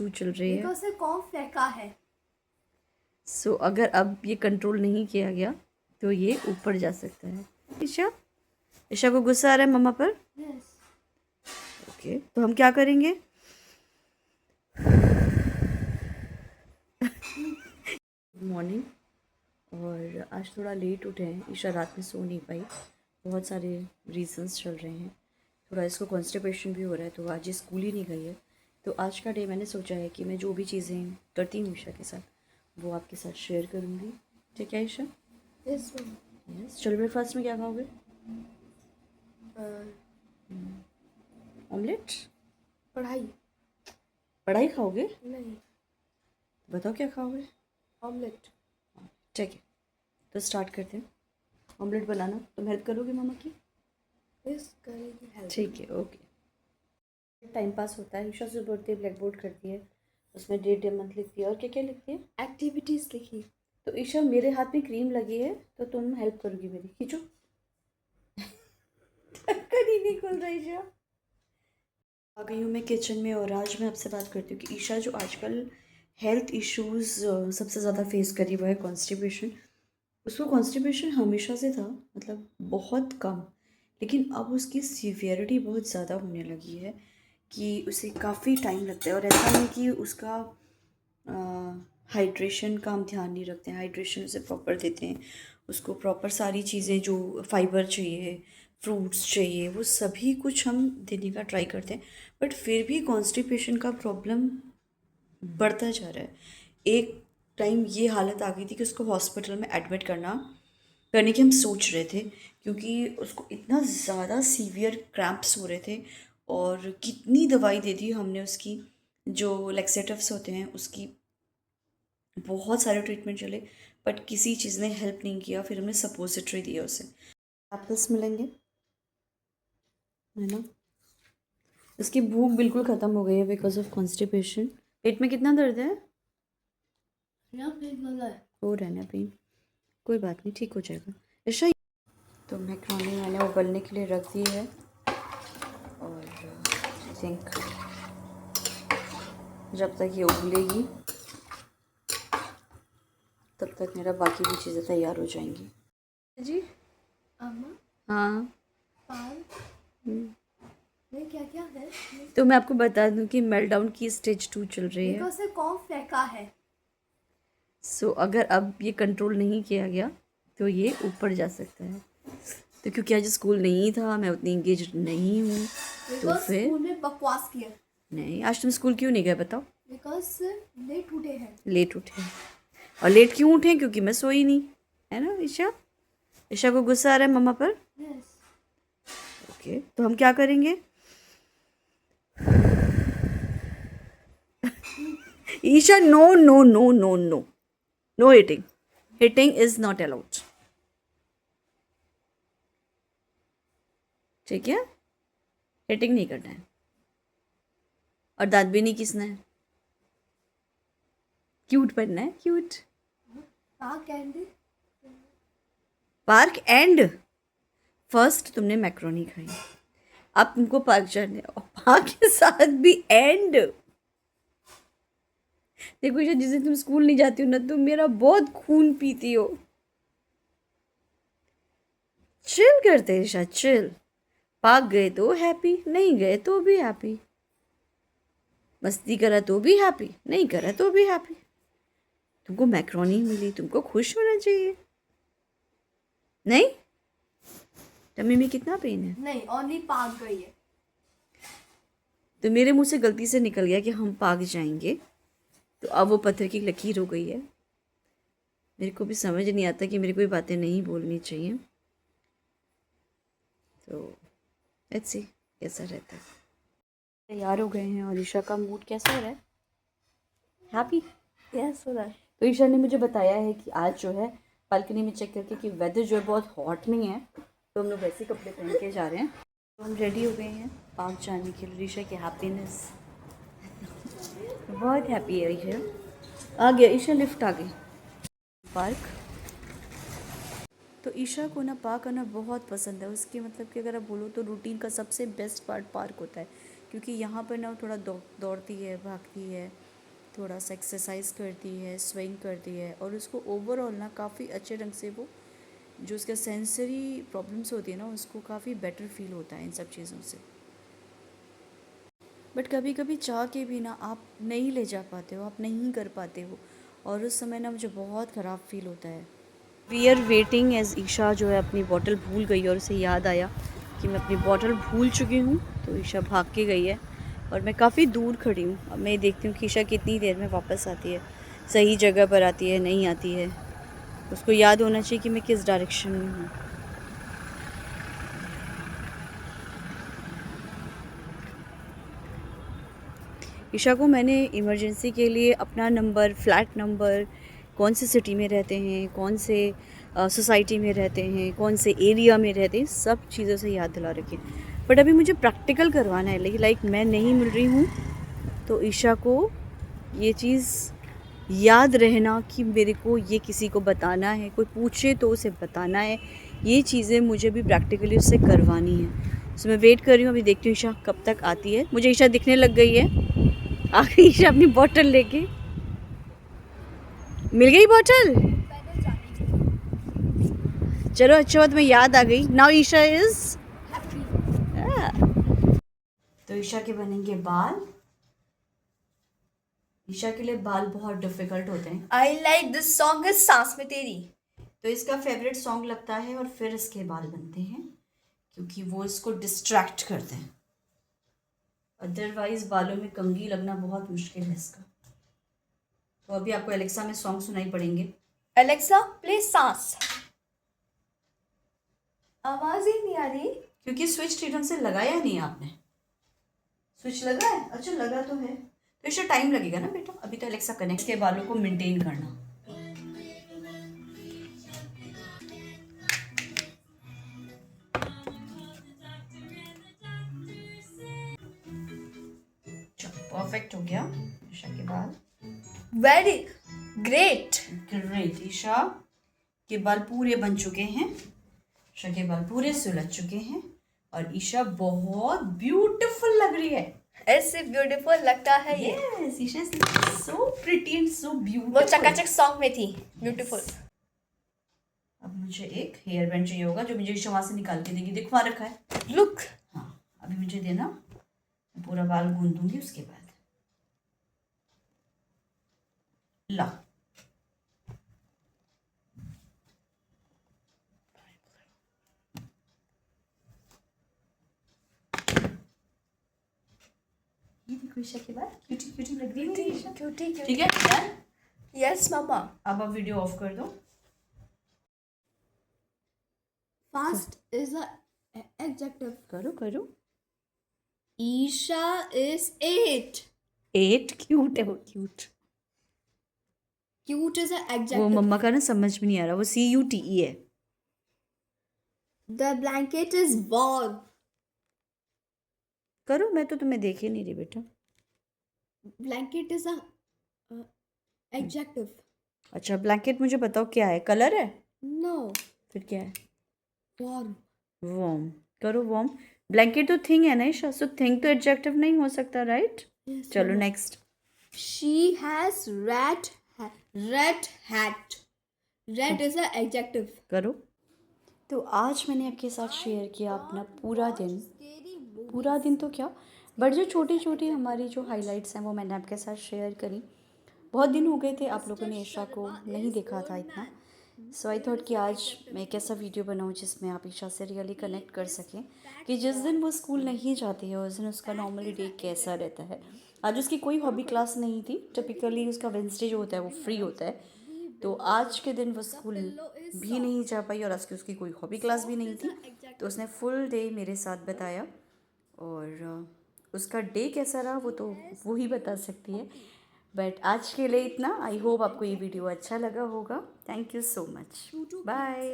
चल रही है। से कौन फेंका है? सो अगर अब ये कंट्रोल नहीं किया गया तो ये ऊपर जा सकता है। ईशा, ईशा को गुस्सा आ रहा है मम्मा पर। यस। ओके, तो हम क्या करेंगे? मॉर्निंग, और आज थोड़ा लेट उठे हैं। ईशा रात में सो नहीं पाई, बहुत सारे रीजंस चल रहे हैं। थोड़ा इसको कॉन्स्टिपेशन भी हो रहा है, तो आज ये स्कूल ही नहीं गई है। तो आज का डे मैंने सोचा है कि मैं जो भी चीज़ें करती हूँ ईशा के साथ वो आपके साथ शेयर करूँगी। ठीक है ईशा? यस। यस। चलो, ब्रेकफास्ट में क्या खाओगे? ऑमलेट? पढ़ाई पढ़ाई खाओगे? नहीं, बताओ क्या खाओगे? ऑमलेट। ठीक है, तो स्टार्ट करते हैं। ऑमलेट बनाना तुम हेल्प करोगे मम्मा की? यस, करेगी हेल्प। ठीक है, ओके। टाइम पास होता है। ईशा सुबह उठती है, ब्लैक बोर्ड करती है, उसमें डेट डे मंथ लिखती है और क्या क्या लिखती है। एक्टिविटीज लिखी। तो ईशा, मेरे हाथ में क्रीम लगी है तो तुम हेल्प करोगी मेरी? खींचो। ढक्कन ही नहीं खुल रहा ईशा। आ गई हूँ मैं किचन में, और आज मैं आपसे बात करती हूँ कि ईशा जो आजकल हेल्थ इश्यूज सबसे ज़्यादा फेस कर रही है वो है कॉन्स्टिपेशन। उसको कॉन्स्टिपेशन हमेशा से था, मतलब बहुत कम, लेकिन अब उसकी सीवियरिटी बहुत ज़्यादा होने लगी है कि उसे काफ़ी टाइम लगता है। और ऐसा नहीं कि उसका हाइड्रेशन का हम ध्यान नहीं रखते हैं, हाइड्रेशन उसे प्रॉपर देते हैं, उसको प्रॉपर सारी चीज़ें जो फाइबर चाहिए, फ्रूट्स चाहिए, वो सभी कुछ हम देने का ट्राई करते हैं, बट फिर भी कॉन्स्टिपेशन का प्रॉब्लम बढ़ता जा रहा है। एक टाइम ये हालत आ गई थी कि उसको हॉस्पिटल में एडमिट करने की हम सोच रहे थे, क्योंकि उसको इतना ज़्यादा सीवियर क्रैम्प्स हो रहे थे, और कितनी दवाई दे दी हमने उसकी, जो लेक्सेटिव्स होते हैं उसकी, बहुत सारे ट्रीटमेंट चले, बट किसी चीज़ ने हेल्प नहीं किया। फिर हमने सपोजिटरी दिया उसे। एप्पल्स मिलेंगे, है ना? उसकी भूख बिल्कुल ख़त्म हो गई है बिकॉज ऑफ कॉन्स्टिपेशन। पेट में कितना दर्द है? हो रहना पेन, कोई बात नहीं, ठीक हो जाएगा। ऐसा। तो मैक्रोनी मैंने उबलने के लिए रख दी है, और आई थिंक जब तक ये उबलेगी तब तक मेरा बाकी भी चीज़ें तैयार हो जाएंगी। जी अम्मा, हाँ। पाल में क्या क्या है? तो मैं आपको बता दूं कि मेल्टडाउन की स्टेज 2 चल रही है। से कौन फेंका है? सो अगर अब ये कंट्रोल नहीं किया गया तो ये ऊपर जा सकता है। तो क्योंकि आज स्कूल नहीं था, मैं उतनी इंगेज नहीं हूँ, तो फिर स्कूल में बकवास किया। नहीं। आज तुम स्कूल क्यों नहीं गए बताओ? बिकॉज लेट उठे हैं। लेट उठे। और लेट क्यों उठे? क्योंकि मैं सोई नहीं, है ना ईशा? ईशा को गुस्सा आ रहा है मम्मा पर। यस। ओके, तो हम क्या करेंगे? Isha, no no no no no, no hitting. Hitting is not allowed, ठीक है? हिटिंग नहीं करना है, और दांत भी नहीं किसना है। क्यूट बनना है, cute. Candy. Park and first तुमने मैक्रोनी खाई, अब तुमको पार्क जाने, और पार्क के साथ भी एंड। देखो ईशा, जिस दिन तुम स्कूल नहीं जाती हो ना, तुम मेरा बहुत खून पीती हो। चिल करते हैं ईशा, चिल। पार्क गए तो हैप्पी, नहीं गए तो भी हैप्पी। मस्ती करा तो भी हैप्पी, नहीं करा तो भी हैप्पी। तुमको मैक्रोनी मिली, तुमको खुश होना चाहिए, नहीं? टमी में कितना पेन है? नहीं, ओनली पार्क गई है। तो मेरे मुंह से गलती से निकल गया कि हम पार्क जाएंगे, तो अब वो पत्थर की लकीर हो गई है। मेरे को भी समझ नहीं आता कि मेरे को ये बातें नहीं बोलनी चाहिए। तो लेट्स सी कैसा रहता है। तैयार हो गए हैं, और ईशा का मूड कैसा हो रहा है? हैप्पी? यस, हो रहा है। तो ईशा ने मुझे बताया है कि आज जो है बालकनी में चेक करके कि वेदर जो है बहुत हॉट नहीं है, तो हम लोग वैसे कपड़े पहन के जा रहे हैं। तो हम रेडी हो गए हैं पार्क जाने के लिए। ईशा की हैप्पीनेस, बहुत हैप्पी है ईशा। आ गया ईशा, लिफ्ट आ गई। पार्क, तो ईशा को ना पार्क आना बहुत पसंद है। उसकी मतलब कि अगर आप बोलो तो रूटीन का सबसे बेस्ट पार्ट पार्क होता है, क्योंकि यहाँ पर ना वो थोड़ा दौड़ती है, भागती है, थोड़ा सा एक्सरसाइज करती है, स्विंग करती है, और उसको ओवरऑल ना काफ़ी अच्छे ढंग से वो जो उसका सेंसरी प्रॉब्लम्स होती है ना, उसको काफ़ी बेटर फील होता है इन सब चीज़ों से। बट कभी कभी चाह के भी ना आप नहीं ले जा पाते हो, आप नहीं कर पाते हो, और उस समय ना मुझे बहुत ख़राब फील होता है। We are waiting as Isha जो है अपनी बॉटल भूल गई, और उसे याद आया कि मैं अपनी बॉटल भूल चुकी हूँ, तो ईशा भाग के गई है और मैं काफ़ी दूर खड़ी हूँ। अब मैं देखती हूँ कि ईशा कितनी देर में वापस आती है, सही जगह पर आती है, नहीं आती है। उसको याद होना चाहिए कि मैं किस डायरेक्शन में हूँ। ईशा को मैंने इमरजेंसी के लिए अपना नंबर, फ्लैट नंबर, कौन से सिटी में रहते हैं, कौन से सोसाइटी में रहते हैं, कौन से एरिया में रहते हैं, सब चीज़ों से याद दिला रखी है। बट अभी मुझे प्रैक्टिकल करवाना है, लेकिन लाइक मैं नहीं मिल रही हूँ, तो ईशा को ये चीज़ याद रहना कि मेरे को ये किसी को बताना है, कोई पूछे तो उसे बताना है, ये चीज़ें मुझे भी प्रैक्टिकली उससे करवानी है। सो मैं वेट कर रही हूँ, अभी देखती हूँ ईशा कब तक आती है। मुझे ईशा दिखने लग गई है, आ गई ईशा अपनी बॉटल लेके। मिल गई बॉटल, पैदल जाने के लिए। चलो अच्छा बात, मैं याद आ गई। Now Isha is happy. तो ईशा के बनेंगे बाल। ईशा के लिए बाल बहुत डिफिकल्ट होते हैं, I like this song is सांस में तेरी। तो इसका फेवरेट सॉन्ग लगता है, और फिर इसके बाल बनते हैं क्योंकि वो इसको डिस्ट्रैक्ट करते हैं। अदरवाइज बालों में कंघी लगना बहुत मुश्किल है इसका। तो अभी आपको एलेक्सा में सॉन्ग सुनाई पड़ेंगे। एलेक्सा प्ले सांस। आवाज ही नहीं आ रही क्योंकि स्विच ठीक ढंग से लगाया नहीं आपने। स्विच लगा है? अच्छा लगा तो है, तो इससे टाइम लगेगा ना बेटा। अभी तो एलेक्सा कनेक्ट के बालों को मेंटेन करना। परफेक्ट हो गया ईशा के बाल। Very great. ग्रेट। ईशा के बाल पूरे बन चुके हैं, ईशा के बाल पूरे सुलझ चुके हैं, और ईशा बहुत ब्यूटीफुल लग रही है। ऐसे ब्यूटीफुल लगता है ये। Yes, Isha is so pretty and so वो beautiful. चकाचक सॉन्ग में थी ब्यूटीफुल। अब मुझे एक हेयर बैंड चाहिए होगा जो मुझे ईशा वहां से निकाल के देगी। देखो वहां रखा है। लुक। हाँ अभी मुझे देना, मैं पूरा बाल गूंद दूंगी उसके बाद। ला, ये देखो ईशा के बाल क्यूटी क्यूटी लग रही है मेरी ईशा। क्यूटी ठीक है डन। यस मामा। अब आप वीडियो ऑफ कर दो। Fast is a adjective. करो करो। ईशा इज 8। 8 क्यूट है वो, क्यूट। क्यूट इज अ वो एडजेक्टिव। मम्मा का ना समझ में नहीं आ रहा, वो CUTE है। The blanket is warm. करो, मैं तो तुम्हें देख ही नहीं रही बेटा। Blanket is a adjective. अच्छा ब्लैंकेट मुझे बताओ क्या है, कलर है? नो। फिर क्या है? वार्म। वार्म। करो वार्म। ब्लैंकेट तो थिंग है ना ईशा, सो थिंग तो एडजेक्टिव नहीं हो सकता, राइट? चलो next. She has red hat. Red is a adjective. करो। तो आज मैंने आपके साथ शेयर किया अपना पूरा दिन। पूरा दिन तो क्या, बट जो छोटी छोटी हमारी जो हाइलाइट्स हैं वो मैंने आपके साथ शेयर करी। बहुत दिन हो गए थे आप लोगों ने ईशा को नहीं देखा था इतना, सो आई थॉट कि आज मैं एक ऐसा वीडियो बनाऊँ जिसमें आप ईशा से रियली कनेक्ट कर सकें कि जिस दिन वो स्कूल नहीं जाती है उस दिन उसका नॉर्मली डे कैसा रहता है। आज उसकी कोई हॉबी क्लास नहीं थी, टिपिकली उसका वेंसडे जो होता है वो फ्री होता है, तो आज के दिन वो स्कूल भी नहीं जा पाई और आज की उसकी कोई हॉबी क्लास भी नहीं थी, तो उसने फुल डे मेरे साथ बताया। और उसका डे कैसा रहा वो तो वो ही बता सकती है। बट आज के लिए इतना। आई होप आपको ये वीडियो अच्छा लगा होगा। Thank you so much. Bye.